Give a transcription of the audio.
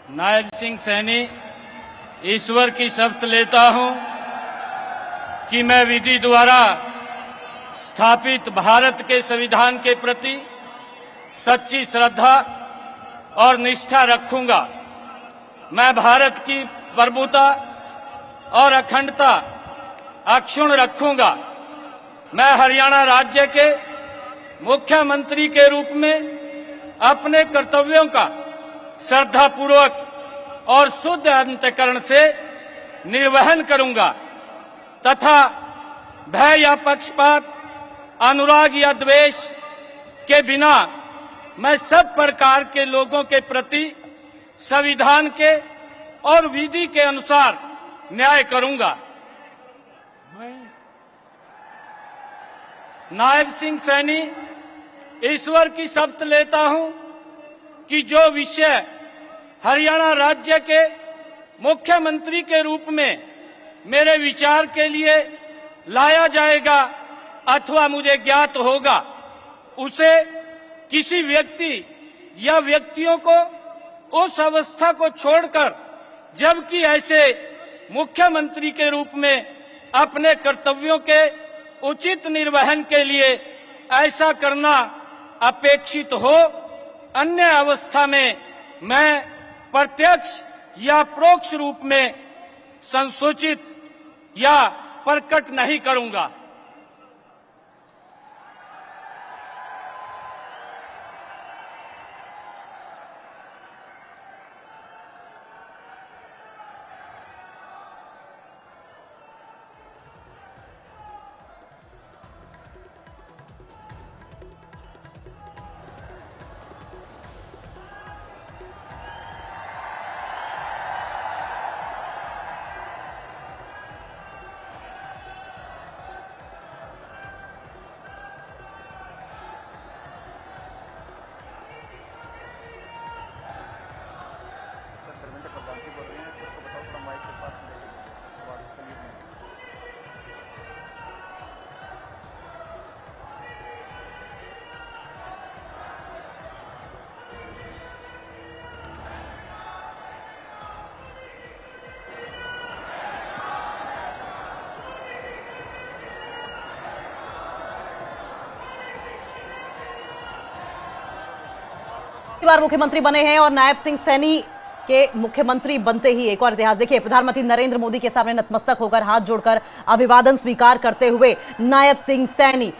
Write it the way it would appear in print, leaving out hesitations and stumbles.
नायब सिंह सैनी ईश्वर की शपथ लेता हूं कि मैं विधि द्वारा स्थापित भारत के संविधान के प्रति सच्ची श्रद्धा और निष्ठा रखूंगा। मैं भारत की प्रभुता और अखंडता अक्षुण्ण रखूंगा। मैं हरियाणा राज्य के मुख्यमंत्री के रूप में अपने कर्तव्यों का श्रद्धापूर्वक और शुद्ध अंतःकरण से निर्वहन करूंगा तथा भय या पक्षपात, अनुराग या द्वेष के बिना मैं सब प्रकार के लोगों के प्रति संविधान के और विधि के अनुसार न्याय करूंगा। नायब सिंह सैनी ईश्वर की शपथ लेता हूं कि जो विषय हरियाणा राज्य के मुख्यमंत्री के रूप में मेरे विचार के लिए लाया जाएगा अथवा मुझे ज्ञात होगा, उसे किसी व्यक्ति या व्यक्तियों को उस अवस्था को छोड़कर, जबकि ऐसे मुख्यमंत्री के रूप में अपने कर्तव्यों के उचित निर्वहन के लिए ऐसा करना अपेक्षित हो, अन्य अवस्था में मैं प्रत्यक्ष या परोक्ष रूप में संसूचित या प्रकट नहीं करूंगा। बार मुख्यमंत्री बने हैं और नायब सिंह सैनी के मुख्यमंत्री बनते ही एक और इतिहास देखिए। प्रधानमंत्री नरेंद्र मोदी के सामने नतमस्तक होकर हाथ जोड़कर अभिवादन स्वीकार करते हुए नायब सिंह सैनी